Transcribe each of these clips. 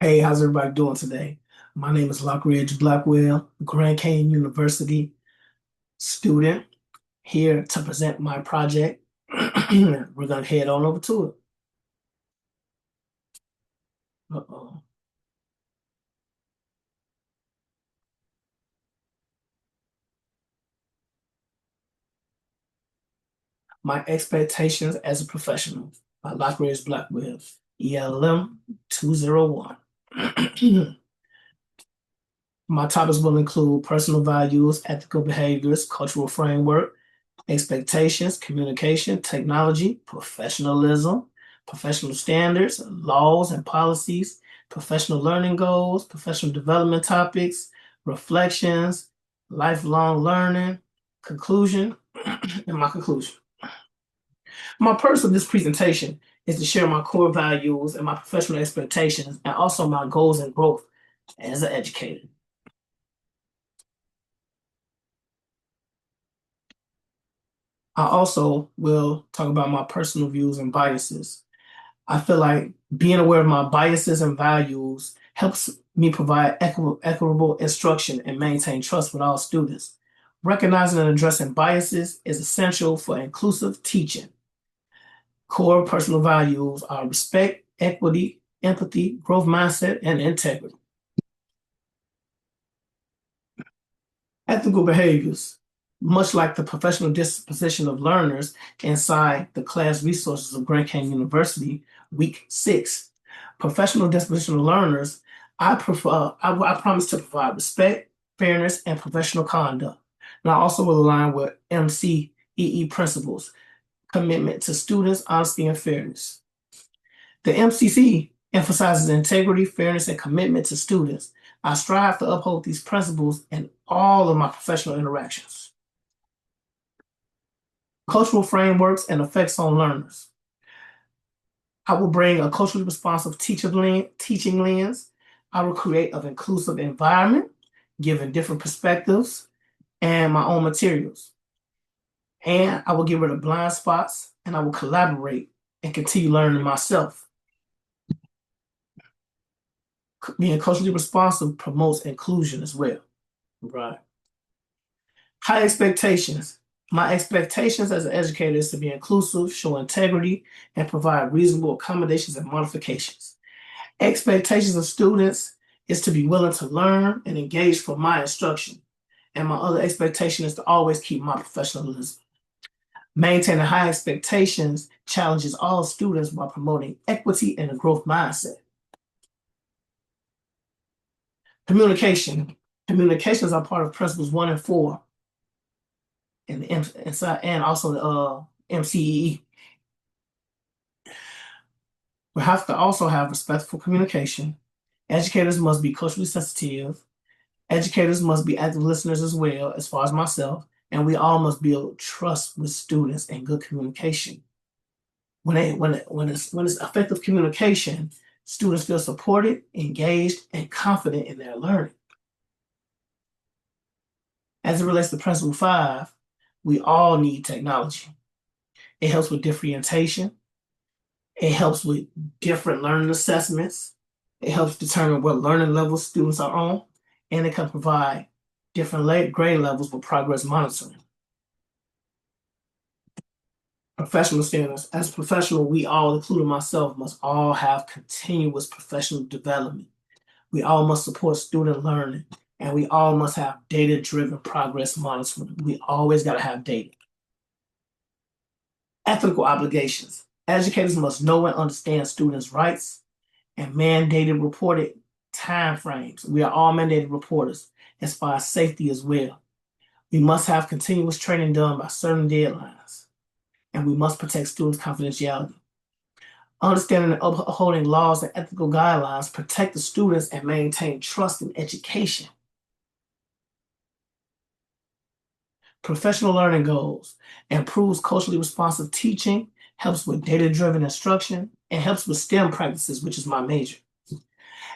Hey, how's everybody doing today? My name is Lockreg Blackwell, Grand Canyon University student, here to present my project. We're gonna head on over to it. Uh-oh. My expectations as a professional by Lockreg Blackwell, ELM 201. My topics will include personal values, ethical behaviors, cultural framework, expectations, communication, technology, professionalism, professional standards, laws and policies, professional learning goals, professional development topics, reflections, lifelong learning, conclusion, and my conclusion. My purpose of this presentation is to share my core values and my professional expectations, and also my goals and growth as an educator. I also will talk about my personal views and biases. I feel like being aware of my biases and values helps me provide equitable instruction and maintain trust with all students. Recognizing and addressing biases is essential for inclusive teaching. Core personal values are respect, equity, empathy, growth mindset, and integrity. Ethical behaviors, much like the professional disposition of learners inside the class resources of Grand Canyon University, Week 6. Professional disposition of learners, I promise to provide respect, fairness, and professional conduct. And I also will align with MCEE principles, commitment to students, honesty, and fairness. The MCC emphasizes integrity, fairness, and commitment to students. I strive to uphold these principles in all of my professional interactions. Cultural frameworks and effects on learners. I will bring a culturally responsive teaching lens. I will create an inclusive environment, giving different perspectives and my own materials. And I will get rid of blind spots and I will collaborate and continue learning myself. Being culturally responsive promotes inclusion as well. Right. High expectations. My expectations as an educator is to be inclusive, show integrity, and provide reasonable accommodations and modifications. Expectations of students is to be willing to learn and engage for my instruction. And my other expectation is to always keep my professionalism. Maintaining high expectations challenges all students while promoting equity and a growth mindset. Communication. Communications are part of principles 1 and 4 and also the MCEE. We have to also have respectful communication. Educators must be culturally sensitive. Educators must be active listeners as well, as far as myself, and we all must build trust with students and good communication. When it's effective communication, students feel supported, engaged, and confident in their learning. As it relates to Principle 5, we all need technology. It helps with differentiation. It helps with different learning assessments. It helps determine what learning levels students are on, and it can provide different grade levels with progress monitoring. Professional standards. As a professional, we all, including myself, must all have continuous professional development. We all must support student learning, and we all must have data-driven progress monitoring. We always got to have data. Ethical obligations. Educators must know and understand students' rights and mandated reported timeframes. We are all mandated reporters as far as safety as well. We must have continuous training done by certain deadlines, and we must protect students' confidentiality. Understanding and upholding laws and ethical guidelines protect the students and maintain trust in education. Professional learning goals improves culturally responsive teaching, helps with data-driven instruction, and helps with STEM practices, which is my major.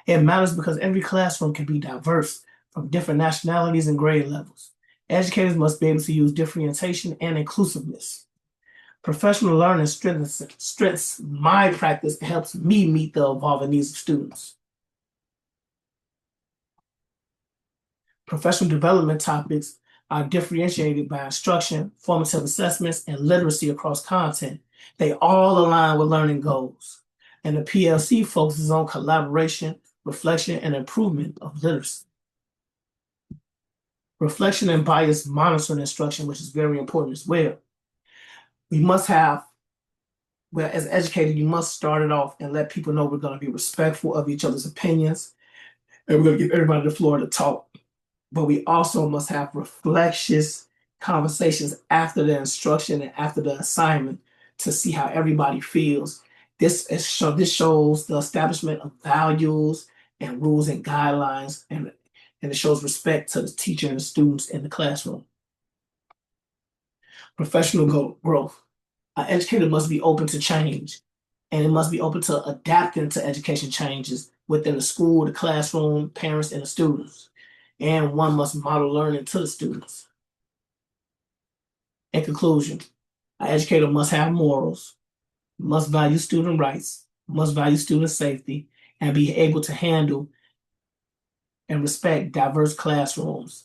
It matters because every classroom can be diverse from different nationalities and grade levels. Educators must be able to use differentiation and inclusiveness. Professional learning strengthens my practice and helps me meet the evolving needs of students. Professional development topics are differentiated by instruction, formative assessments, and literacy across content. They all align with learning goals. And the PLC focuses on collaboration, reflection, and improvement of literacy. Reflection and bias monitoring instruction, which is very important as well. We must have, well, as educators, you must start it off and let people know we're going to be respectful of each other's opinions and we're going to give everybody the floor to talk. But we also must have reflectious conversations after the instruction and after the assignment to see how everybody feels. This shows the establishment of values and rules and guidelines, and it shows respect to the teacher and the students in the classroom. Professional growth. An educator must be open to change, and it must be open to adapting to education changes within the school, the classroom, parents, and the students. And one must model learning to the students. In conclusion, an educator must have morals, must value student rights, must value student safety, and be able to handle and respect diverse classrooms.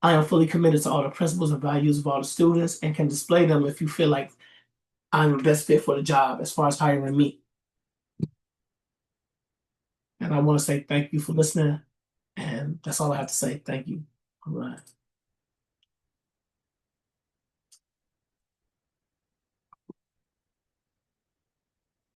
I am fully committed to all the principles and values of all the students and can display them if you feel like I'm the best fit for the job as far as hiring me. And I want to say thank you for listening. And that's all I have to say. Thank you. All right.